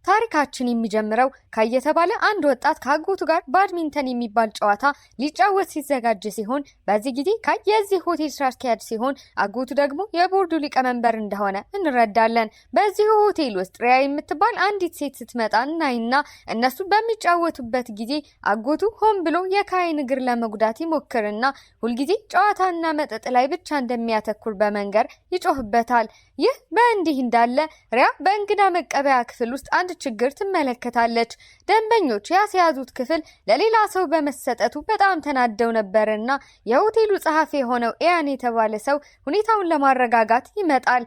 ታሪካችን የሚጀምረው ከየተባለ አንድ ወጣት ከአጎቱ ጋር ባድሚንተን የሚባል ጨዋታ ሊጫወት ሲዘጋጅ ሲሆን በዚህ ጊዜ ካይ የዚህ ሆቴል ስራ አስኪያጅ ሲሆን አጎቱ ደግሞ የቦርዱ ሊቀመንበር እንደሆነ እንረዳለን። በዚህ ሆቴል ውስጥ ሪያ የምትባል አንዲት ሴት ስትመጣ እናይና እነሱ በሚጫወቱበት ጊዜ አጎቱ ሆን ብሎ የካይን እግር ለመጉዳት ይሞክርና ሁልጊዜ ጨዋታና መጠጥ ላይ ብቻ እንደሚያተኩር በመንገር ይጮህበታል። ይህ በእንዲህ እንዳለ ሪያ በእንግዳ መቀበያ ክፍል ውስጥ አንድ ችግር ትመለከታለች። ደንበኞች ያስያዙት ክፍል ለሌላ ሰው በመሰጠቱ በጣም ተናደው ነበርና የሆቴሉ ጸሐፊ የሆነው ኢያን የተባለ ሰው ሁኔታውን ለማረጋጋት ይመጣል።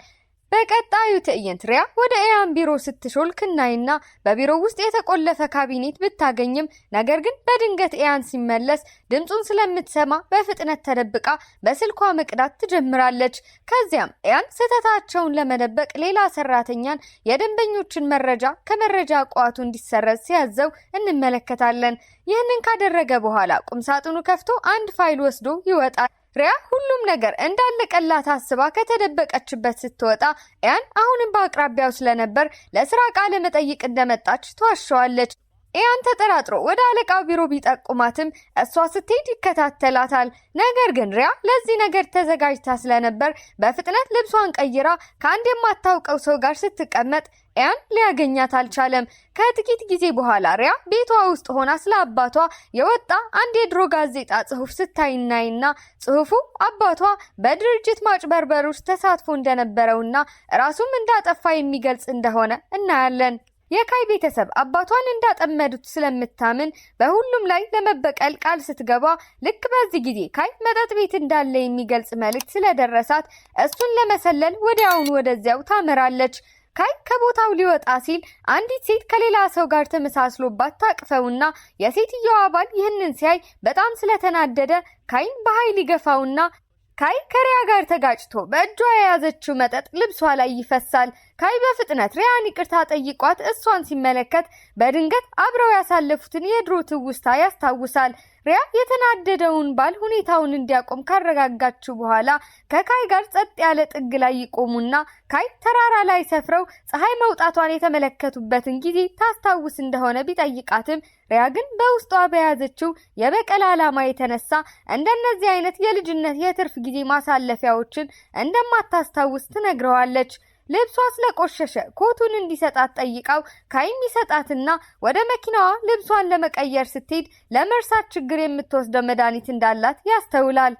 በቀጣዩ ትዕይንት ሪያ ወደ ኢያን ቢሮ ስትሾልክ እናይና በቢሮው ውስጥ የተቆለፈ ካቢኔት ብታገኝም ነገር ግን በድንገት ኢያን ሲመለስ ድምጹን ስለምትሰማ በፍጥነት ተደብቃ በስልኳ መቅዳት ትጀምራለች። ከዚያም ኢያን ስህተታቸውን ለመደበቅ ሌላ ሰራተኛን የደንበኞችን መረጃ ከመረጃ ቋቱ እንዲሰረዝ ሲያዘው እንመለከታለን። ይህንን ካደረገ በኋላ ቁምሳጥኑ ከፍቶ አንድ ፋይል ወስዶ ይወጣል። ሪያ ሁሉም ነገር እንዳለቀላት አስባ ከተደበቀችበት ስትወጣ ኢያን አሁንም በአቅራቢያው ስለነበር ለስራ ቃለ መጠይቅ እንደመጣች ተዋሸዋለች። ኢያን ተጠራጥሮ ወደ አለቃው ቢሮ ቢጠቁማትም እሷ ስትሄድ ይከታተላታል። ነገር ግን ሪያ ለዚህ ነገር ተዘጋጅታ ስለነበር በፍጥነት ልብሷን ቀይራ ከአንድ የማታውቀው ሰው ጋር ስትቀመጥ ኢያን ሊያገኛት አልቻለም። ከጥቂት ጊዜ በኋላ ሪያ ቤቷ ውስጥ ሆና ስለ አባቷ የወጣ አንድ የድሮ ጋዜጣ ጽሑፍ ስታይናይና ጽሑፉ አባቷ በድርጅት ማጭበርበር ውስጥ ተሳትፎ እንደነበረውና ራሱም እንዳጠፋ የሚገልጽ እንደሆነ እናያለን። የካይ ቤተሰብ አባቷን እንዳጠመዱት ስለምታምን በሁሉም ላይ ለመበቀል ቃል ስትገባ ልክ በዚህ ጊዜ ካይ መጠጥ ቤት እንዳለ የሚገልጽ መልእክት ስለደረሳት እሱን ለመሰለል ወዲያውኑ ወደዚያው ታመራለች። ካይ ከቦታው ሊወጣ ሲል አንዲት ሴት ከሌላ ሰው ጋር ተመሳስሎባት ታቅፈውና የሴትየዋ ባል ይህንን ሲያይ በጣም ስለተናደደ ካይን በኃይል ይገፋውና ካይ ከሪያ ጋር ተጋጭቶ በእጇ የያዘችው መጠጥ ልብሷ ላይ ይፈሳል። ካይ በፍጥነት ሪያን ይቅርታ ጠይቋት እሷን ሲመለከት በድንገት አብረው ያሳለፉትን የድሮ ትውስታ ያስታውሳል። ሪያ የተናደደውን ባል ሁኔታውን እንዲያቆም ካረጋጋችው በኋላ ከካይ ጋር ጸጥ ያለ ጥግ ላይ ይቆሙና ካይ ተራራ ላይ ሰፍረው ፀሐይ መውጣቷን የተመለከቱበትን ጊዜ ታስታውስ እንደሆነ ቢጠይቃትም ሪያ ግን በውስጧ በያዘችው የበቀል ዓላማ የተነሳ እንደነዚህ አይነት የልጅነት የትርፍ ጊዜ ማሳለፊያዎችን እንደማታስታውስ ትነግረዋለች። ልብሷ ስለቆሸሸ ኮቱን እንዲሰጣት ጠይቃው ካይም ይሰጣትና ወደ መኪናዋ ልብሷን ለመቀየር ስትሄድ ለመርሳት ችግር የምትወስደው መድኃኒት እንዳላት ያስተውላል።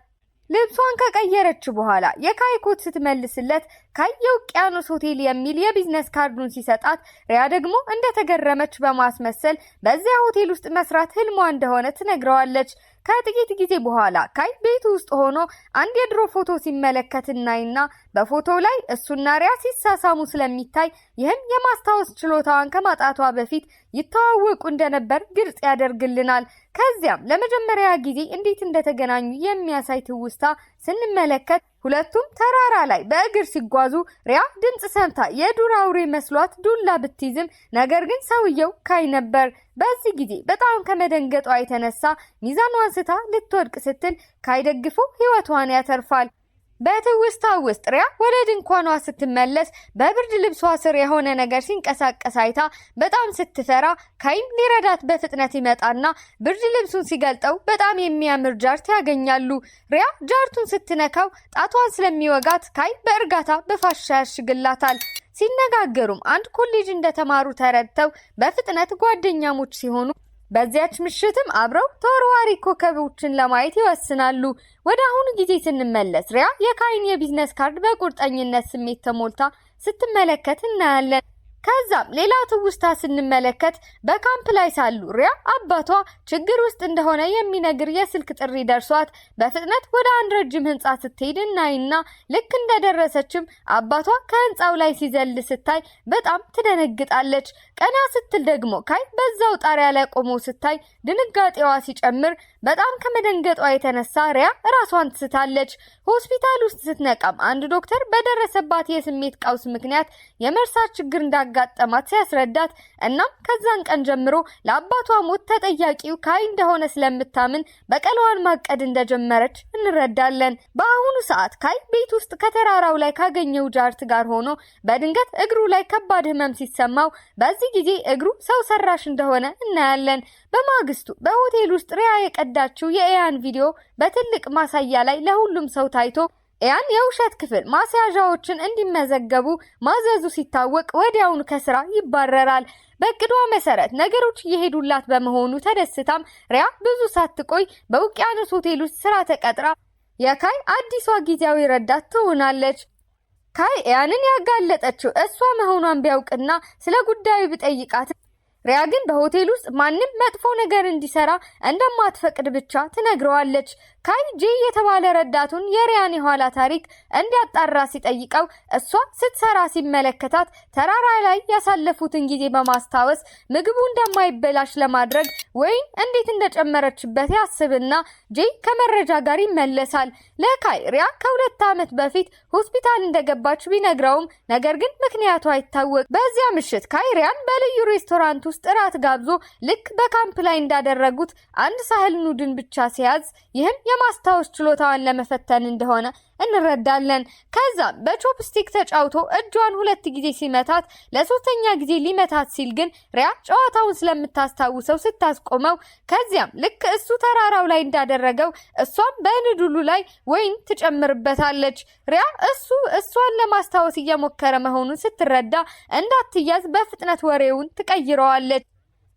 ልብሷን ከቀየረች በኋላ የካይ ኮት ስትመልስለት ካይ የውቅያኖስ ሆቴል የሚል የቢዝነስ ካርዱን ሲሰጣት ሪያ ደግሞ እንደተገረመች በማስመሰል በዚያ ሆቴል ውስጥ መስራት ህልሟ እንደሆነ ትነግረዋለች። ከጥቂት ጊዜ በኋላ ካይ ቤቱ ውስጥ ሆኖ አንድ የድሮ ፎቶ ሲመለከት እናይና በፎቶው ላይ እሱና ሪያ ሲሳሳሙ ስለሚታይ ይህም የማስታወስ ችሎታዋን ከማጣቷ በፊት ይተዋወቁ እንደነበር ግልጽ ያደርግልናል። ከዚያም ለመጀመሪያ ጊዜ እንዴት እንደተገናኙ የሚያሳይ ትውስታ ስንመለከት ሁለቱም ተራራ ላይ በእግር ሲጓዙ ሪያ ድምጽ ሰምታ የዱር አውሬ መስሏት ዱላ ብትይዝም ነገር ግን ሰውየው ካይ ነበር። በዚህ ጊዜ በጣም ከመደንገጧ የተነሳ ሚዛኗን ስታ ልትወድቅ ስትል ካይ ደግፎ ህይወቷን ያተርፋል። በትውስታው ውስጥ ሪያ ወደ ድንኳኗ ስትመለስ በብርድ ልብሷ ስር የሆነ ነገር ሲንቀሳቀስ አይታ በጣም ስትፈራ ካይም ሊረዳት በፍጥነት ይመጣና ብርድ ልብሱን ሲገልጠው በጣም የሚያምር ጃርት ያገኛሉ። ሪያ ጃርቱን ስትነካው ጣቷን ስለሚወጋት ካይ በእርጋታ በፋሻ ያሽግላታል። ሲነጋገሩም አንድ ኮሌጅ እንደተማሩ ተረድተው በፍጥነት ጓደኛሞች ሲሆኑ በዚያች ምሽትም አብረው ተወርዋሪ ኮከቦችን ለማየት ይወስናሉ። ወደ አሁኑ ጊዜ ስንመለስ ሪያ የካይን የቢዝነስ ካርድ በቁርጠኝነት ስሜት ተሞልታ ስትመለከት እናያለን። ከዛም ሌላ ትውስታ ስንመለከት በካምፕ ላይ ሳሉ ሪያ አባቷ ችግር ውስጥ እንደሆነ የሚነግር የስልክ ጥሪ ደርሷት በፍጥነት ወደ አንድ ረጅም ህንጻ ስትሄድ እናይና ልክ እንደደረሰችም አባቷ ከህንጻው ላይ ሲዘል ስታይ በጣም ትደነግጣለች። ቀና ስትል ደግሞ ካይ በዛው ጣሪያ ላይ ቆሞ ስታይ ድንጋጤዋ ሲጨምር በጣም ከመደንገጧ የተነሳ ሪያ ራሷን ትስታለች። ሆስፒታል ውስጥ ስትነቃም አንድ ዶክተር በደረሰባት የስሜት ቀውስ ምክንያት የመርሳት ችግር እንዳጋጠማት ሲያስረዳት እናም ከዛን ቀን ጀምሮ ለአባቷ ሞት ተጠያቂው ካይ እንደሆነ ስለምታምን በቀሏን ማቀድ እንደጀመረች እንረዳለን። በአሁኑ ሰዓት ካይ ቤት ውስጥ ከተራራው ላይ ካገኘው ጃርት ጋር ሆኖ በድንገት እግሩ ላይ ከባድ ህመም ሲሰማው በዚህ ጊዜ እግሩ ሰው ሰራሽ እንደሆነ እናያለን። በማግስቱ በሆቴል ውስጥ ሪያ የቀዳችው የኢያን ቪዲዮ በትልቅ ማሳያ ላይ ለሁሉም ሰው ታይቶ ኢያን የውሸት ክፍል ማስያዣዎችን እንዲመዘገቡ ማዘዙ ሲታወቅ ወዲያውኑ ከስራ ይባረራል። በእቅዷ መሰረት ነገሮች እየሄዱላት በመሆኑ ተደስታም ሪያ ብዙ ሳትቆይ በውቅያኖስ ሆቴል ውስጥ ስራ ተቀጥራ የካይ አዲሷ ጊዜያዊ ረዳት ትሆናለች። ካይ ኢያንን ያጋለጠችው እሷ መሆኗን ቢያውቅና ስለ ጉዳዩ ቢጠይቃት ሪያ ግን በሆቴል ውስጥ ማንም መጥፎ ነገር እንዲሰራ እንደማትፈቅድ ብቻ ትነግረዋለች። ካይ ጄ የተባለ ረዳቱን የሪያን የኋላ ታሪክ እንዲያጣራ ሲጠይቀው እሷ ስትሰራ ሲመለከታት ተራራ ላይ ያሳለፉትን ጊዜ በማስታወስ ምግቡ እንደማይበላሽ ለማድረግ ወይን እንዴት እንደጨመረችበት ያስብና ጄ ከመረጃ ጋር ይመለሳል። ለካይ ሪያ ከ2 ዓመት በፊት ሆስፒታል እንደገባች ቢነግረውም ነገር ግን ምክንያቱ አይታወቅም። በዚያ ምሽት ካይ ሪያን በልዩ ሬስቶራንት ውስጥ እራት ጋብዞ ልክ በካምፕ ላይ እንዳደረጉት አንድ ሳህል ኑድን ብቻ ሲያዝ ይህም የማስታወስ ችሎታዋን ለመፈተን እንደሆነ እንረዳለን። ከዛም በቾፕስቲክ ተጫውቶ እጇን 2 ጊዜ ሲመታት ለሶስተኛ ጊዜ ሊመታት ሲል ግን ሪያ ጨዋታውን ስለምታስታውሰው ስታስቆመው ከዚያም ልክ እሱ ተራራው ላይ እንዳደረገው እሷም በንዱሉ ላይ ወይን ትጨምርበታለች። ሪያ እሷን ለማስታወስ እየሞከረ መሆኑን ስትረዳ እንዳትያዝ በፍጥነት ወሬውን ትቀይረዋለች።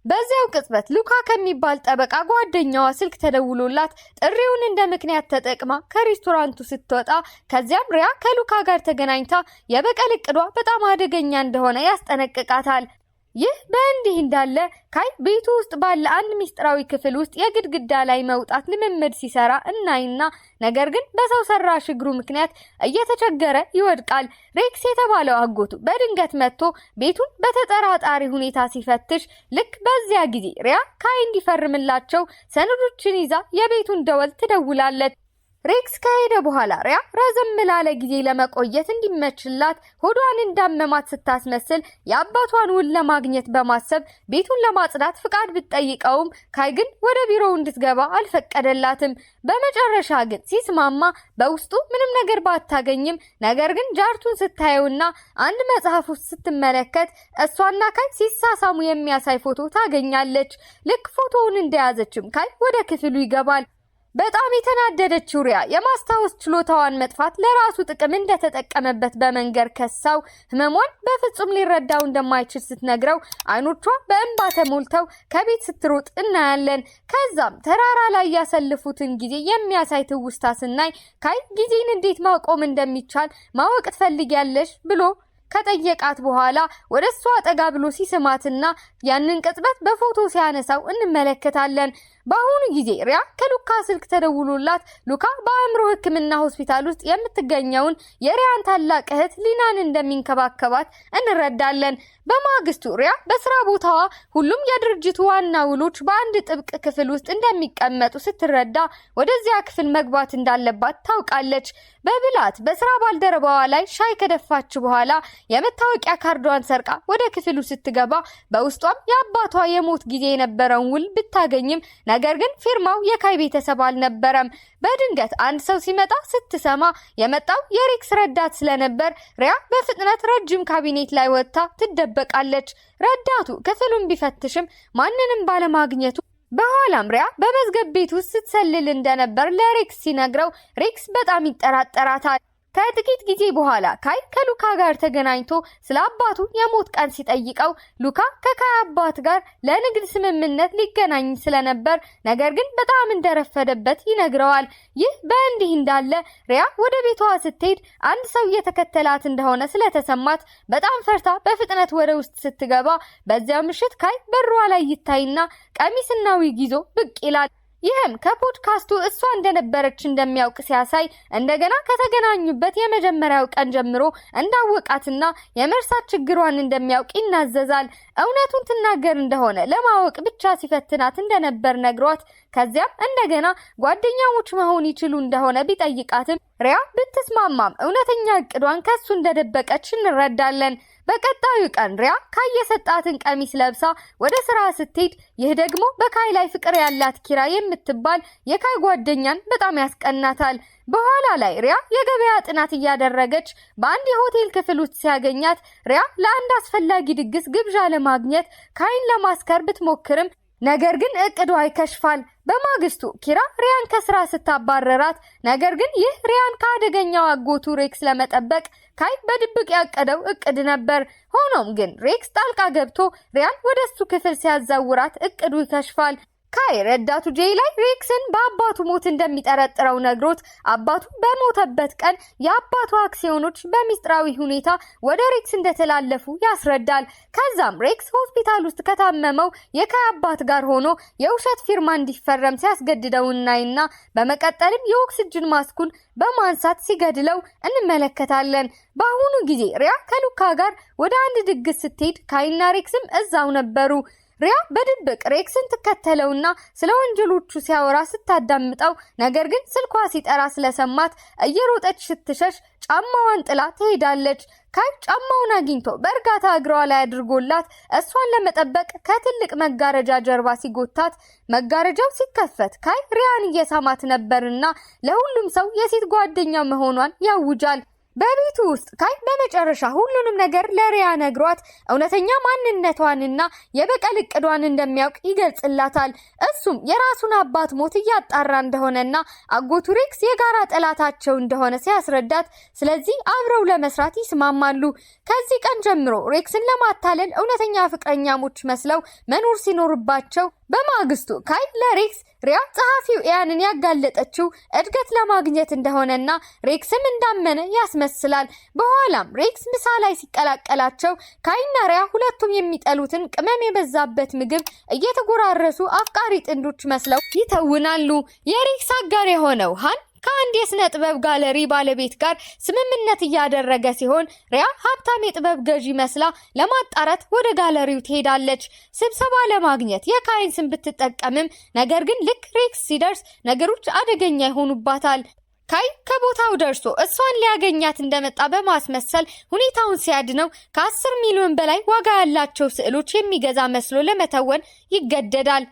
በዚያው ቅጽበት ሉካ ከሚባል ጠበቃ ጓደኛዋ ስልክ ተደውሎላት ጥሪውን እንደ ምክንያት ተጠቅማ ከሬስቶራንቱ ስትወጣ ከዚያም ሪያ ከሉካ ጋር ተገናኝታ የበቀል እቅዷ በጣም አደገኛ እንደሆነ ያስጠነቅቃታል። ይህ በእንዲህ እንዳለ ካይ ቤቱ ውስጥ ባለ አንድ ሚስጥራዊ ክፍል ውስጥ የግድግዳ ላይ መውጣት ልምምድ ሲሰራ እናይና ነገር ግን በሰው ሰራሽ እግሩ ምክንያት እየተቸገረ ይወድቃል። ሬክስ የተባለው አጎቱ በድንገት መጥቶ ቤቱን በተጠራጣሪ ሁኔታ ሲፈትሽ ልክ በዚያ ጊዜ ሪያ ካይ እንዲፈርምላቸው ሰነዶችን ይዛ የቤቱን ደወል ትደውላለች። ሬክስ ከሄደ በኋላ ሪያ ረዘም ላለ ጊዜ ለመቆየት እንዲመችላት ሆዷን እንዳመማት ስታስመስል የአባቷን ውል ለማግኘት በማሰብ ቤቱን ለማጽዳት ፍቃድ ብትጠይቀውም ካይ ግን ወደ ቢሮው እንድትገባ አልፈቀደላትም። በመጨረሻ ግን ሲስማማ በውስጡ ምንም ነገር ባታገኝም ነገር ግን ጃርቱን ስታየውና አንድ መጽሐፍ ውስጥ ስትመለከት እሷና ካይ ሲሳሳሙ የሚያሳይ ፎቶ ታገኛለች። ልክ ፎቶውን እንደያዘችም ካይ ወደ ክፍሉ ይገባል። በጣም የተናደደችው ሪያ የማስታወስ ችሎታዋን መጥፋት ለራሱ ጥቅም እንደተጠቀመበት በመንገር ከሳው ህመሟን በፍጹም ሊረዳው እንደማይችል ስትነግረው አይኖቿ በእንባ ተሞልተው ከቤት ስትሮጥ እናያለን። ከዛም ተራራ ላይ ያሳለፉትን ጊዜ የሚያሳይ ትውስታ ስናይ ካይ ጊዜን እንዴት ማቆም እንደሚቻል ማወቅ ትፈልጊያለሽ ብሎ ከጠየቃት በኋላ ወደ እሷ ጠጋ ብሎ ሲስማትና ያንን ቅጽበት በፎቶ ሲያነሳው እንመለከታለን። በአሁኑ ጊዜ ሪያ ከሉካ ስልክ ተደውሎላት ሉካ በአእምሮ ሕክምና ሆስፒታል ውስጥ የምትገኘውን የሪያን ታላቅ እህት ሊናን እንደሚንከባከባት እንረዳለን። በማግስቱ ሪያ በስራ ቦታዋ ሁሉም የድርጅቱ ዋና ውሎች በአንድ ጥብቅ ክፍል ውስጥ እንደሚቀመጡ ስትረዳ ወደዚያ ክፍል መግባት እንዳለባት ታውቃለች። በብላት በስራ ባልደረባዋ ላይ ሻይ ከደፋች በኋላ የመታወቂያ ካርዷን ሰርቃ ወደ ክፍሉ ስትገባ በውስጧም የአባቷ የሞት ጊዜ የነበረውን ውል ብታገኝም ነገር ግን ፊርማው የካይ ቤተሰብ አልነበረም። በድንገት አንድ ሰው ሲመጣ ስትሰማ የመጣው የሬክስ ረዳት ስለነበር ሪያ በፍጥነት ረጅም ካቢኔት ላይ ወጥታ ትደበቃለች። ረዳቱ ክፍሉን ቢፈትሽም ማንንም ባለማግኘቱ በኋላም ሪያ በመዝገብ ቤት ውስጥ ስትሰልል እንደነበር ለሬክስ ሲነግረው ሬክስ በጣም ይጠራጠራታል። ከጥቂት ጊዜ በኋላ ካይ ከሉካ ጋር ተገናኝቶ ስለ አባቱ የሞት ቀን ሲጠይቀው ሉካ ከካይ አባት ጋር ለንግድ ስምምነት ሊገናኝ ስለነበር ነገር ግን በጣም እንደረፈደበት ይነግረዋል። ይህ በእንዲህ እንዳለ ሪያ ወደ ቤቷ ስትሄድ አንድ ሰው እየተከተላት እንደሆነ ስለተሰማት በጣም ፈርታ በፍጥነት ወደ ውስጥ ስትገባ በዚያ ምሽት ካይ በሯ ላይ ይታይና ቀሚስና ዊግ ይዞ ብቅ ይላል። ይህም ከፖድካስቱ እሷ እንደነበረች እንደሚያውቅ ሲያሳይ እንደገና ከተገናኙበት የመጀመሪያው ቀን ጀምሮ እንዳወቃትና የመርሳት ችግሯን እንደሚያውቅ ይናዘዛል። እውነቱን ትናገር እንደሆነ ለማወቅ ብቻ ሲፈትናት እንደነበር ነግሯት ከዚያም እንደገና ጓደኛሞች መሆን ይችሉ እንደሆነ ቢጠይቃትም ሪያ ብትስማማም እውነተኛ እቅዷን ከሱ እንደደበቀች እንረዳለን። በቀጣዩ ቀን ሪያ ካይ የሰጣትን ቀሚስ ለብሳ ወደ ስራ ስትሄድ ይህ ደግሞ በካይ ላይ ፍቅር ያላት ኪራ የምትባል የካይ ጓደኛን በጣም ያስቀናታል። በኋላ ላይ ሪያ የገበያ ጥናት እያደረገች በአንድ የሆቴል ክፍል ውስጥ ሲያገኛት ሪያ ለአንድ አስፈላጊ ድግስ ግብዣ ለማግኘት ካይን ለማስከር ብትሞክርም ነገር ግን እቅዷ ይከሽፋል። በማግስቱ ኪራ ሪያን ከስራ ስታባረራት፣ ነገር ግን ይህ ሪያን ከአደገኛው አጎቱ ሬክስ ለመጠበቅ ካይ በድብቅ ያቀደው እቅድ ነበር። ሆኖም ግን ሬክስ ጣልቃ ገብቶ ሪያን ወደሱ ክፍል ሲያዛውራት እቅዱ ይከሽፋል። ካይ ረዳቱ ጄይ ላይ ሬክስን በአባቱ ሞት እንደሚጠረጥረው ነግሮት አባቱ በሞተበት ቀን የአባቱ አክሲዮኖች በሚስጥራዊ ሁኔታ ወደ ሬክስ እንደተላለፉ ያስረዳል። ከዛም ሬክስ ሆስፒታል ውስጥ ከታመመው የካይ አባት ጋር ሆኖ የውሸት ፊርማ እንዲፈረም ሲያስገድደው እናይና በመቀጠልም የኦክስጅን ማስኩን በማንሳት ሲገድለው እንመለከታለን። በአሁኑ ጊዜ ሪያ ከሉካ ጋር ወደ አንድ ድግስ ስትሄድ ካይና ሬክስም እዛው ነበሩ። ሪያ በድብቅ ሬክስን ትከተለውና ስለ ወንጀሎቹ ሲያወራ ስታዳምጠው፣ ነገር ግን ስልኳ ሲጠራ ስለሰማት እየሮጠች ስትሸሽ ጫማዋን ጥላ ትሄዳለች። ካይ ጫማውን አግኝቶ በእርጋታ እግሯ ላይ አድርጎላት እሷን ለመጠበቅ ከትልቅ መጋረጃ ጀርባ ሲጎታት መጋረጃው ሲከፈት ካይ ሪያን እየሳማት ነበርና ለሁሉም ሰው የሴት ጓደኛው መሆኗን ያውጃል። በቤቱ ውስጥ ካይ በመጨረሻ ሁሉንም ነገር ለሪያ ነግሯት እውነተኛ ማንነቷንና የበቀል እቅዷን እንደሚያውቅ ይገልጽላታል። እሱም የራሱን አባት ሞት እያጣራ እንደሆነና አጎቱ ሬክስ የጋራ ጠላታቸው እንደሆነ ሲያስረዳት፣ ስለዚህ አብረው ለመስራት ይስማማሉ። ከዚህ ቀን ጀምሮ ሬክስን ለማታለል እውነተኛ ፍቅረኛሞች መስለው መኖር ሲኖርባቸው፣ በማግስቱ ካይ ለሬክስ ሪያ ጸሐፊው ኢያንን ያጋለጠችው እድገት ለማግኘት እንደሆነና ሬክስም እንዳመነ ያስመስላል። በኋላም ሬክስ ምሳ ላይ ሲቀላቀላቸው ካይና ሪያ ሁለቱም የሚጠሉትን ቅመም የበዛበት ምግብ እየተጎራረሱ አፍቃሪ ጥንዶች መስለው ይተውናሉ። የሬክስ አጋር የሆነው ሃን ከአንድ የስነ ጥበብ ጋለሪ ባለቤት ጋር ስምምነት እያደረገ ሲሆን ሪያ ሀብታም የጥበብ ገዢ መስላ ለማጣራት ወደ ጋለሪው ትሄዳለች። ስብሰባ ለማግኘት የካይን ስም ብትጠቀምም ነገር ግን ልክ ሬክስ ሲደርስ ነገሮች አደገኛ ይሆኑባታል። ካይ ከቦታው ደርሶ እሷን ሊያገኛት እንደመጣ በማስመሰል ሁኔታውን ሲያድነው ከ10 ሚሊዮን በላይ ዋጋ ያላቸው ስዕሎች የሚገዛ መስሎ ለመተወን ይገደዳል።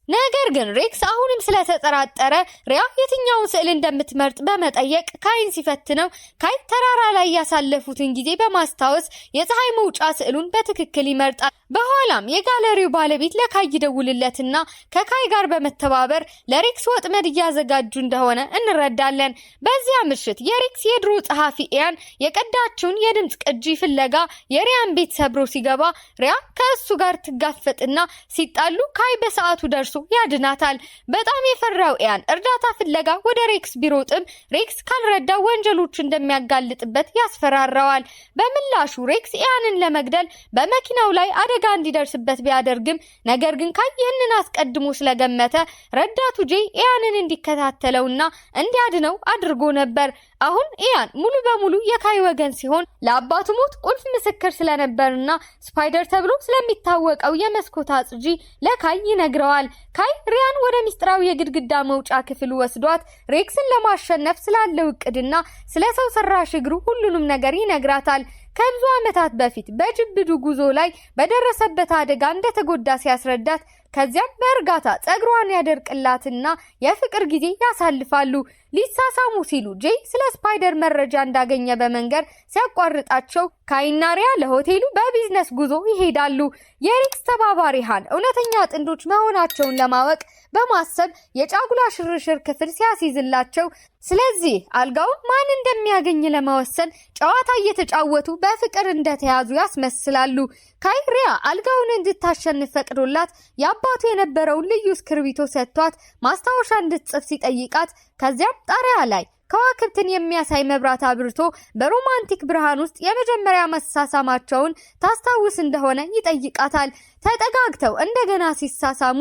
ነገር ግን ሬክስ አሁንም ስለተጠራጠረ ሪያ የትኛውን ስዕል እንደምትመርጥ በመጠየቅ ካይን ሲፈትነው ካይ ተራራ ላይ ያሳለፉትን ጊዜ በማስታወስ የፀሐይ መውጫ ስዕሉን በትክክል ይመርጣል። በኋላም የጋለሪው ባለቤት ለካይ ይደውልለትና ከካይ ጋር በመተባበር ለሬክስ ወጥመድ እያዘጋጁ እንደሆነ እንረዳለን። በዚያ ምሽት የሬክስ የድሮ ጸሐፊ ኢያን የቀዳችውን የድምፅ ቅጂ ፍለጋ የሪያን ቤት ሰብሮ ሲገባ ሪያ ከእሱ ጋር ትጋፈጥና ሲጣሉ ካይ በሰዓቱ ደርሶ ያድናታል። በጣም የፈራው ኢያን እርዳታ ፍለጋ ወደ ሬክስ ቢሮጥም ሬክስ ካልረዳ ወንጀሎች እንደሚያጋልጥበት ያስፈራራዋል። በምላሹ ሬክስ ኢያንን ለመግደል በመኪናው ላይ አደጋ እንዲደርስበት ቢያደርግም ነገር ግን ካይ ይህንን አስቀድሞ ስለገመተ ረዳቱ ጄይ ኢያንን እንዲከታተለውና እንዲያድነው አድርጎ ነበር። አሁን ኢያን ሙሉ በሙሉ የካይ ወገን ሲሆን ለአባቱ ሞት ቁልፍ ምስክር ስለነበርና ስፓይደር ተብሎ ስለሚታወቀው የመስኮት አጽጂ ለካይ ይነግረዋል። ካይ ሪያን ወደ ሚስጥራዊ የግድግዳ መውጫ ክፍል ወስዷት ሬክስን ለማሸነፍ ስላለው እቅድና ስለ ሰው ሰራሽ እግሩ ሁሉንም ነገር ይነግራታል። ከብዙ ዓመታት በፊት በጅብዱ ጉዞ ላይ በደረሰበት አደጋ እንደተጎዳ ሲያስረዳት፣ ከዚያም በእርጋታ ጸጉሯን ያደርቅላትና የፍቅር ጊዜ ያሳልፋሉ። ሊሳሳሙ ሲሉ ጄይ ስለ ስፓይደር መረጃ እንዳገኘ በመንገር ሲያቋርጣቸው ካይና ሪያ ለሆቴሉ በቢዝነስ ጉዞ ይሄዳሉ። የሬክስ ተባባሪ ሃን እውነተኛ ጥንዶች መሆናቸውን ለማወቅ በማሰብ የጫጉላ ሽርሽር ክፍል ሲያስይዝላቸው፣ ስለዚህ አልጋውን ማን እንደሚያገኝ ለመወሰን ጨዋታ እየተጫወቱ በፍቅር እንደተያዙ ያስመስላሉ። ካይ ሪያ አልጋውን እንድታሸንፍ ፈቅዶላት የአባቱ የነበረውን ልዩ እስክርቢቶ ሰጥቷት ማስታወሻ እንድትጽፍ ሲጠይቃት፣ ከዚያም ጣሪያ ላይ ከዋክብትን የሚያሳይ መብራት አብርቶ በሮማንቲክ ብርሃን ውስጥ የመጀመሪያ መሳሳማቸውን ታስታውስ እንደሆነ ይጠይቃታል። ተጠጋግተው እንደገና ሲሳሳሙ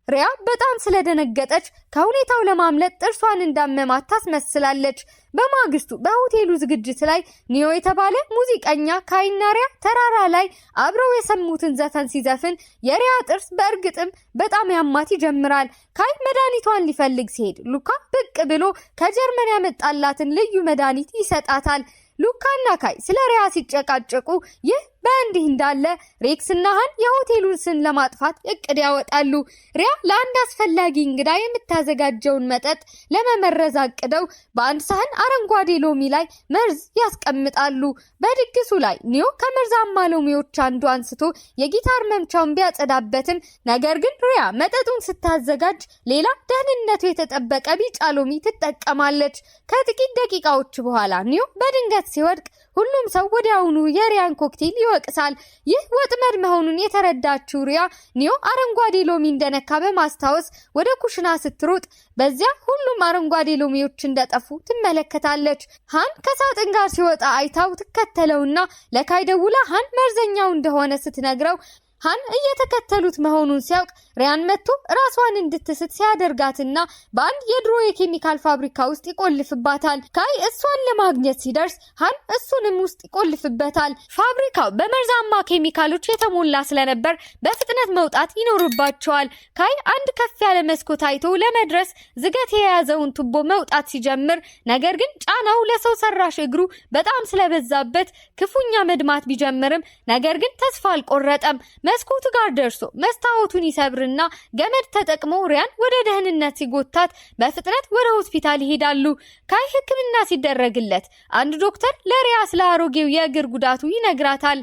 ሪያ በጣም ስለደነገጠች ከሁኔታው ለማምለጥ ጥርሷን እንዳመማት ታስመስላለች። በማግስቱ በሆቴሉ ዝግጅት ላይ ኒዮ የተባለ ሙዚቀኛ ካይና ሪያ ተራራ ላይ አብረው የሰሙትን ዘፈን ሲዘፍን የሪያ ጥርስ በእርግጥም በጣም ያማት ይጀምራል። ካይ መድኃኒቷን ሊፈልግ ሲሄድ ሉካ ብቅ ብሎ ከጀርመን ያመጣላትን ልዩ መድኃኒት ይሰጣታል። ሉካና ካይ ስለ ሪያ ሲጨቃጨቁ ይህ በእንዲህ እንዳለ ሬክስ እና ሃን የሆቴሉን ስም ለማጥፋት እቅድ ያወጣሉ። ሪያ ለአንድ አስፈላጊ እንግዳ የምታዘጋጀውን መጠጥ ለመመረዝ አቅደው በአንድ ሳህን አረንጓዴ ሎሚ ላይ መርዝ ያስቀምጣሉ። በድግሱ ላይ ኒዮ ከመርዛማ ሎሚዎች አንዱ አንስቶ የጊታር መምቻውን ቢያጸዳበትም ነገር ግን ሪያ መጠጡን ስታዘጋጅ ሌላ ደህንነቱ የተጠበቀ ቢጫ ሎሚ ትጠቀማለች። ከጥቂት ደቂቃዎች በኋላ ኒዮ በድንገት ሲወድቅ ሁሉም ሰው ወዲያውኑ የሪያን ኮክቴል ይወቅሳል። ይህ ወጥመድ መሆኑን የተረዳችው ሪያ ኒዮ አረንጓዴ ሎሚ እንደነካ በማስታወስ ወደ ኩሽና ስትሮጥ በዚያ ሁሉም አረንጓዴ ሎሚዎች እንደጠፉ ትመለከታለች። ሃን ከሳጥን ጋር ሲወጣ አይታው ትከተለውና ለካይ ደውላ ሃን መርዘኛው እንደሆነ ስትነግረው ሃን እየተከተሉት መሆኑን ሲያውቅ ሪያን መጥቶ ራሷን እንድትስት ሲያደርጋትና በአንድ የድሮ የኬሚካል ፋብሪካ ውስጥ ይቆልፍባታል። ካይ እሷን ለማግኘት ሲደርስ ሃን እሱንም ውስጥ ይቆልፍበታል። ፋብሪካው በመርዛማ ኬሚካሎች የተሞላ ስለነበር በፍጥነት መውጣት ይኖርባቸዋል። ካይ አንድ ከፍ ያለ መስኮት አይቶ ለመድረስ ዝገት የያዘውን ቱቦ መውጣት ሲጀምር ነገር ግን ጫናው ለሰው ሰራሽ እግሩ በጣም ስለበዛበት ክፉኛ መድማት ቢጀምርም ነገር ግን ተስፋ አልቆረጠም። መስኮቱ ጋር ደርሶ መስታወቱን ይሰብርና ገመድ ተጠቅሞ ሪያን ወደ ደህንነት ሲጎታት በፍጥነት ወደ ሆስፒታል ይሄዳሉ። ካይ ሕክምና ሲደረግለት አንድ ዶክተር ለሪያ ስለ አሮጌው የእግር ጉዳቱ ይነግራታል።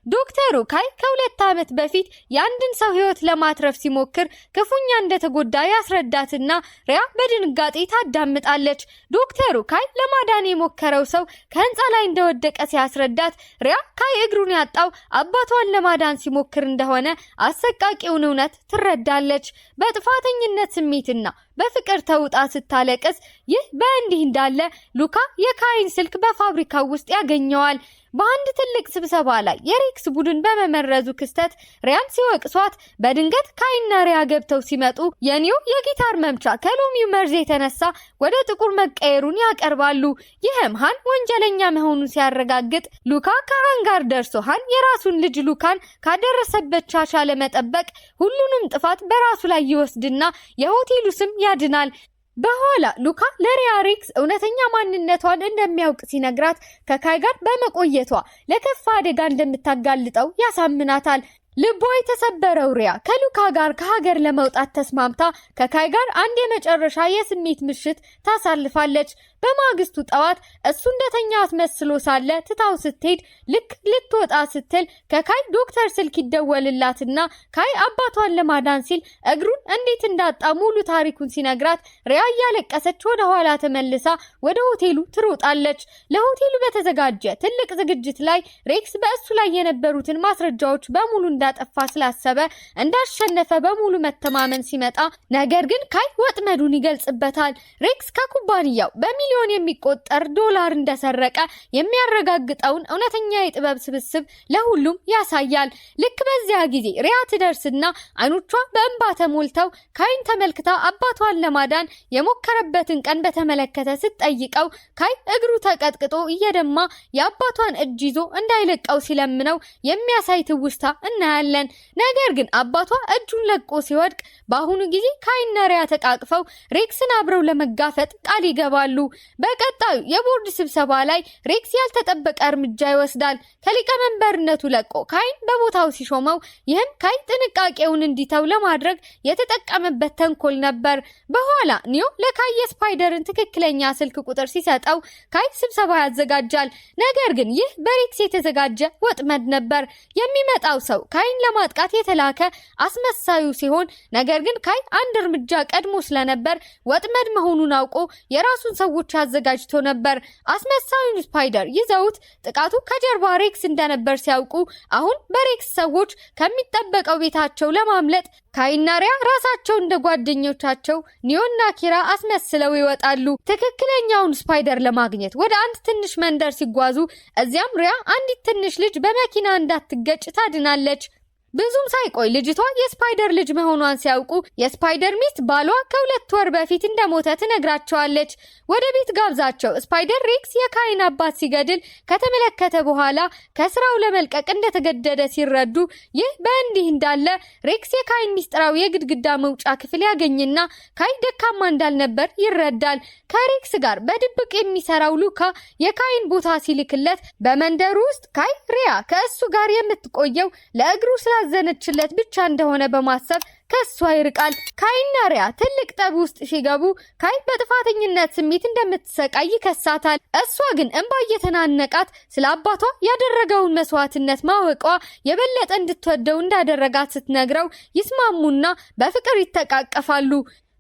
ዶክተሩ ካይ ከ2 ዓመት በፊት የአንድን ሰው ህይወት ለማትረፍ ሲሞክር ክፉኛ እንደተጎዳ ያስረዳትና ሪያ በድንጋጤ ታዳምጣለች። ዶክተሩ ካይ ለማዳን የሞከረው ሰው ከህንፃ ላይ እንደወደቀ ሲያስረዳት ሪያ ካይ እግሩን ያጣው አባቷን ለማዳን ሲሞክር እንደሆነ አሰቃቂውን እውነት ትረዳለች። በጥፋተኝነት ስሜትና በፍቅር ተውጣ ስታለቅስ ይህ በእንዲህ እንዳለ ሉካ የካይን ስልክ በፋብሪካው ውስጥ ያገኘዋል። በአንድ ትልቅ ስብሰባ ላይ የሬክስ ቡድን በመመረዙ ክስተት ሪያን ሲወቅሷት በድንገት ካይና ሪያ ገብተው ሲመጡ የኒዮ የጊታር መምቻ ከሎሚው መርዝ የተነሳ ወደ ጥቁር መቀየሩን ያቀርባሉ። ይህም ሃን ወንጀለኛ መሆኑን ሲያረጋግጥ ሉካ ከሃን ጋር ደርሶ ሃን የራሱን ልጅ ሉካን ካደረሰበት ቻቻ ለመጠበቅ ሁሉንም ጥፋት በራሱ ላይ ይወስድና የሆቴሉ ስም ያድናል። በኋላ ሉካ ለሪያ ሬክስ እውነተኛ ማንነቷን እንደሚያውቅ ሲነግራት ከካይ ጋር በመቆየቷ ለከፋ አደጋ እንደምታጋልጠው ያሳምናታል። ልቧ የተሰበረው ሪያ ከሉካ ጋር ከሀገር ለመውጣት ተስማምታ ከካይ ጋር አንድ የመጨረሻ የስሜት ምሽት ታሳልፋለች። በማግስቱ ጠዋት እሱ እንደተኛ አስመስሎ ሳለ ትታው ስትሄድ ልክ ልትወጣ ስትል ከካይ ዶክተር ስልክ ይደወልላትና ካይ አባቷን ለማዳን ሲል እግሩን እንዴት እንዳጣ ሙሉ ታሪኩን ሲነግራት ሪያ እያለቀሰች ወደ ኋላ ተመልሳ ወደ ሆቴሉ ትሮጣለች። ለሆቴሉ በተዘጋጀ ትልቅ ዝግጅት ላይ ሬክስ በእሱ ላይ የነበሩትን ማስረጃዎች በሙሉ እንዳጠፋ ስላሰበ እንዳሸነፈ በሙሉ መተማመን ሲመጣ ነገር ግን ካይ ወጥመዱን ይገልጽበታል። ሬክስ ከኩባንያው በሚሊዮን የሚቆጠር ዶላር እንደሰረቀ የሚያረጋግጠውን እውነተኛ የጥበብ ስብስብ ለሁሉም ያሳያል። ልክ በዚያ ጊዜ ሪያ ትደርስና አይኖቿ በእንባ ተሞልተው ካይን ተመልክታ አባቷን ለማዳን የሞከረበትን ቀን በተመለከተ ስትጠይቀው ካይ እግሩ ተቀጥቅጦ እየደማ የአባቷን እጅ ይዞ እንዳይለቀው ሲለምነው የሚያሳይ ትውስታ እናያለን። ነገር ግን አባቷ እጁን ለቆ ሲወድቅ በአሁኑ ጊዜ ካይና ሪያ ተቃቅፈው ሬክስን አብረው ለመጋፈጥ ቃል ይገባሉ። በቀጣዩ የቦርድ ስብሰባ ላይ ሬክስ ያልተጠበቀ እርምጃ ይወስዳል። ከሊቀመንበርነቱ ለቆ ካይን በቦታው ሲሾመው ይህም ካይ ጥንቃቄውን እንዲተው ለማድረግ የተጠቀመበት ተንኮል ነበር። በኋላ ኒዮ ለካይ የስፓይደርን ትክክለኛ ስልክ ቁጥር ሲሰጠው ካይ ስብሰባ ያዘጋጃል። ነገር ግን ይህ በሬክስ የተዘጋጀ ወጥመድ ነበር። የሚመጣው ሰው ካይን ለማጥቃት የተላከ አስመሳዩ ሲሆን ነገር ግን ካይ አንድ እርምጃ ቀድሞ ስለነበር ወጥመድ መሆኑን አውቆ የራሱን ሰዎች አዘጋጅቶ ነበር። አስመሳዩን ስፓይደር ይዘውት ጥቃቱ ከጀርባ ሬክስ እንደነበር ሲያውቁ አሁን በሬክስ ሰዎች ከሚጠበቀው ቤታቸው ለማምለጥ ካይና ሪያ ራሳቸው እንደ ጓደኞቻቸው ኒዮና ኪራ አስመስለው ይወጣሉ። ትክክለኛውን ስፓይደር ለማግኘት ወደ አንድ ትንሽ መንደር ሲጓዙ እዚያም ሪያ አንዲት ትንሽ ልጅ በመኪና እንዳትገጭ ታድናለች። ብዙም ሳይቆይ ልጅቷ የስፓይደር ልጅ መሆኗን ሲያውቁ የስፓይደር ሚስት ባሏ ከ2 ወር በፊት እንደሞተ ትነግራቸዋለች። ወደ ቤት ጋብዛቸው ስፓይደር ሬክስ የካይን አባት ሲገድል ከተመለከተ በኋላ ከስራው ለመልቀቅ እንደተገደደ ሲረዱ፣ ይህ በእንዲህ እንዳለ ሬክስ የካይን ሚስጥራዊ የግድግዳ መውጫ ክፍል ያገኝና ካይ ደካማ እንዳልነበር ይረዳል። ከሬክስ ጋር በድብቅ የሚሰራው ሉካ የካይን ቦታ ሲልክለት በመንደሩ ውስጥ ካይ ሪያ ከእሱ ጋር የምትቆየው ለእግሩ ስላዘነችለት ብቻ እንደሆነ በማሰብ ከሷ ይርቃል። ካይና ሪያ ትልቅ ጠብ ውስጥ ሲገቡ ካይ በጥፋተኝነት ስሜት እንደምትሰቃይ ይከሳታል። እሷ ግን እንባ እየተናነቃት ስለ አባቷ ያደረገውን መስዋዕትነት ማወቋ የበለጠ እንድትወደው እንዳደረጋት ስትነግረው ይስማሙና በፍቅር ይተቃቀፋሉ።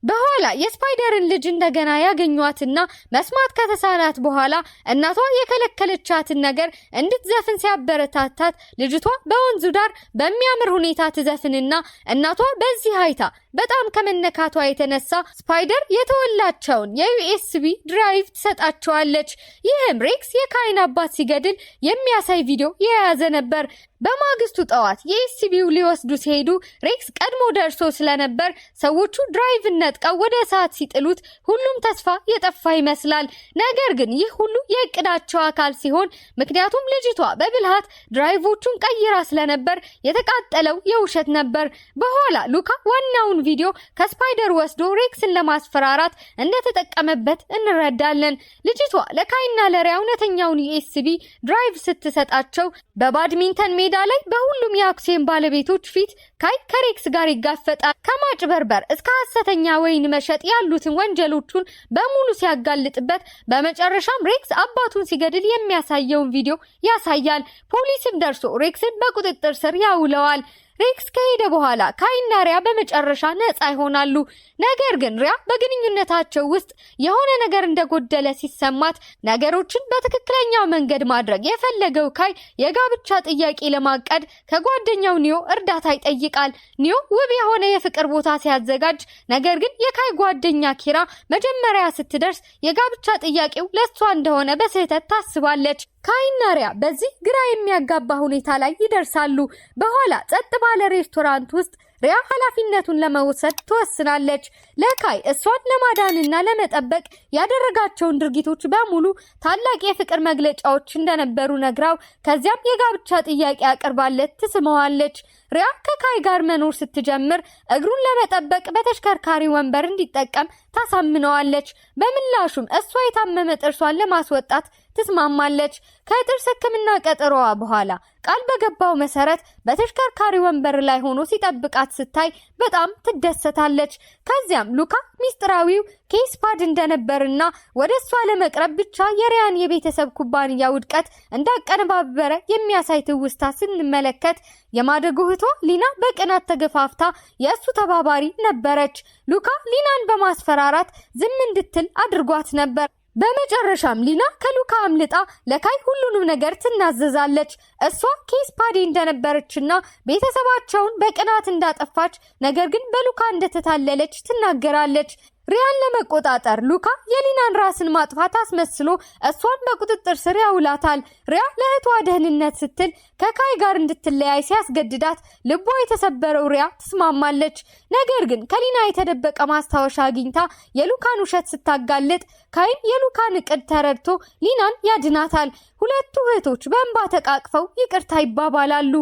በኋላ የስፓይደርን ልጅ እንደገና ያገኟትና መስማት ከተሳናት በኋላ እናቷ የከለከለቻትን ነገር እንድትዘፍን ሲያበረታታት ልጅቷ በወንዙ ዳር በሚያምር ሁኔታ ትዘፍንና እናቷ በዚህ አይታ በጣም ከመነካቷ የተነሳ ስፓይደር የተወላቸውን የዩኤስቢ ድራይቭ ትሰጣቸዋለች። ይህም ሬክስ የካይን አባት ሲገድል የሚያሳይ ቪዲዮ የያዘ ነበር። በማግስቱ ጠዋት የዩኤስቢው ሊወስዱ ሲሄዱ ሬክስ ቀድሞ ደርሶ ስለነበር ሰዎቹ ድራይቭን ነጥቀው ወደ እሳት ሲጥሉት ሁሉም ተስፋ የጠፋ ይመስላል። ነገር ግን ይህ ሁሉ የእቅዳቸው አካል ሲሆን ምክንያቱም ልጅቷ በብልሃት ድራይቮቹን ቀይራ ስለነበር የተቃጠለው የውሸት ነበር። በኋላ ሉካ ዋናውን ቪዲዮ ከስፓይደር ወስዶ ሬክስን ለማስፈራራት እንደተጠቀመበት እንረዳለን። ልጅቷ ለካይና ለሪያ እውነተኛውን ዩኤስቢ ድራይቭ ስትሰጣቸው በባድሚንተን ሜዳ ላይ በሁሉም የአክሲዮን ባለቤቶች ፊት ካይ ከሬክስ ጋር ይጋፈጣል። ከማጭበርበር እስከ ሐሰተኛ ወይን መሸጥ ያሉትን ወንጀሎቹን በሙሉ ሲያጋልጥበት በመጨረሻም ሬክስ አባቱን ሲገድል የሚያሳየውን ቪዲዮ ያሳያል። ፖሊስም ደርሶ ሬክስን በቁጥጥር ስር ያውለዋል። ሬክስ ከሄደ በኋላ ካይና ሪያ በመጨረሻ ነፃ ይሆናሉ። ነገር ግን ሪያ በግንኙነታቸው ውስጥ የሆነ ነገር እንደጎደለ ሲሰማት ነገሮችን በትክክለኛው መንገድ ማድረግ የፈለገው ካይ የጋብቻ ጥያቄ ለማቀድ ከጓደኛው ኒዮ እርዳታ ይጠይቃል። ኒዮ ውብ የሆነ የፍቅር ቦታ ሲያዘጋጅ፣ ነገር ግን የካይ ጓደኛ ኪራ መጀመሪያ ስትደርስ የጋብቻ ጥያቄው ለሷ እንደሆነ በስህተት ታስባለች። ካይና ሪያ በዚህ ግራ የሚያጋባ ሁኔታ ላይ ይደርሳሉ። በኋላ ጸጥ ባለ ሬስቶራንት ውስጥ ሪያ ኃላፊነቱን ለመውሰድ ትወስናለች። ለካይ እሷን ለማዳንና ለመጠበቅ ያደረጋቸውን ድርጊቶች በሙሉ ታላቅ የፍቅር መግለጫዎች እንደነበሩ ነግራው ከዚያም የጋብቻ ጥያቄ አቅርባለት ትስመዋለች። ሪያ ከካይ ጋር መኖር ስትጀምር እግሩን ለመጠበቅ በተሽከርካሪ ወንበር እንዲጠቀም ታሳምነዋለች። በምላሹም እሷ የታመመ ጥርሷን ለማስወጣት ትስማማለች። ከጥርስ ሕክምና ቀጠሮዋ በኋላ ቃል በገባው መሰረት በተሽከርካሪ ወንበር ላይ ሆኖ ሲጠብቃት ስታይ በጣም ትደሰታለች። ከዚያም ሉካ ሚስጥራዊው ኬስፓድ እንደነበርና ወደ እሷ ለመቅረብ ብቻ የሪያን የቤተሰብ ኩባንያ ውድቀት እንዳቀነባበረ የሚያሳይ ትውስታ ስንመለከት የማደጎ እህቷ ሊና በቅናት ተገፋፍታ የእሱ ተባባሪ ነበረች። ሉካ ሊናን በማስፈራራት ዝም እንድትል አድርጓት ነበር። በመጨረሻም ሊና ከሉካ አምልጣ ለካይ ሁሉንም ነገር ትናዘዛለች። እሷ ኬስፓዲ እንደነበረችና ቤተሰባቸውን በቅናት እንዳጠፋች ነገር ግን በሉካ እንደተታለለች ትናገራለች። ሪያን ለመቆጣጠር ሉካ የሊናን ራስን ማጥፋት አስመስሎ እሷን በቁጥጥር ስር ያውላታል። ሪያ ለእህቷ ደህንነት ስትል ከካይ ጋር እንድትለያይ ሲያስገድዳት ልቧ የተሰበረው ሪያ ትስማማለች። ነገር ግን ከሊና የተደበቀ ማስታወሻ አግኝታ የሉካን ውሸት ስታጋልጥ ካይም የሉካን እቅድ ተረድቶ ሊናን ያድናታል። ሁለቱ እህቶች በእንባ ተቃቅፈው ይቅርታ ይባባላሉ።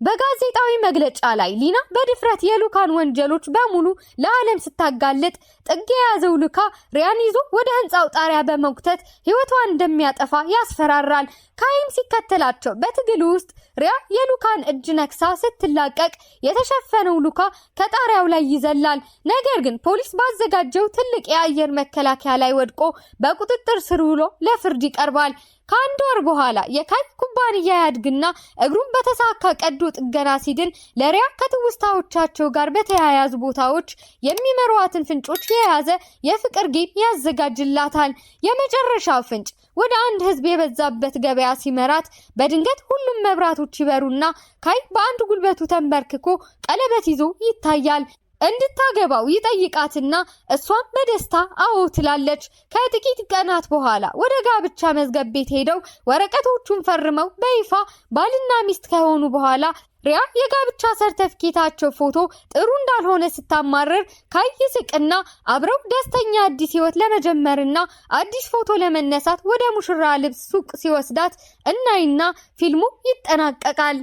በጋዜጣዊ መግለጫ ላይ ሊና በድፍረት የሉካን ወንጀሎች በሙሉ ለዓለም ስታጋልጥ ጥግ የያዘው ሉካ ሪያን ይዞ ወደ ህንፃው ጣሪያ በመጉተት ህይወቷን እንደሚያጠፋ ያስፈራራል። ካይም ሲከተላቸው በትግሉ ውስጥ ሪያ የሉካን እጅ ነክሳ ስትላቀቅ የተሸፈነው ሉካ ከጣሪያው ላይ ይዘላል። ነገር ግን ፖሊስ ባዘጋጀው ትልቅ የአየር መከላከያ ላይ ወድቆ በቁጥጥር ስር ውሎ ለፍርድ ይቀርባል። ከአንድ ወር በኋላ የካይ ኩባንያ ያድግና እግሩን በተሳካ ቀዶ ጥገና ሲድን ለሪያ ከትውስታዎቻቸው ጋር በተያያዙ ቦታዎች የሚመሯትን ፍንጮች የያዘ የፍቅር ጌም ያዘጋጅላታል። የመጨረሻው ፍንጭ ወደ አንድ ህዝብ የበዛበት ገበያ ሲመራት በድንገት ሁሉም መብራቶች ይበሩና ካይ በአንድ ጉልበቱ ተንበርክኮ ቀለበት ይዞ ይታያል። እንድታገባው ይጠይቃትና እሷን በደስታ አዎ ትላለች። ከጥቂት ቀናት በኋላ ወደ ጋብቻ መዝገብ ቤት ሄደው ወረቀቶቹን ፈርመው በይፋ ባልና ሚስት ከሆኑ በኋላ ሪያ የጋብቻ ሰርተፍኬታቸው ፎቶ ጥሩ እንዳልሆነ ስታማረር ካይ ይስቅና አብረው ደስተኛ አዲስ ህይወት ለመጀመርና አዲስ ፎቶ ለመነሳት ወደ ሙሽራ ልብስ ሱቅ ሲወስዳት እናይና ፊልሙ ይጠናቀቃል።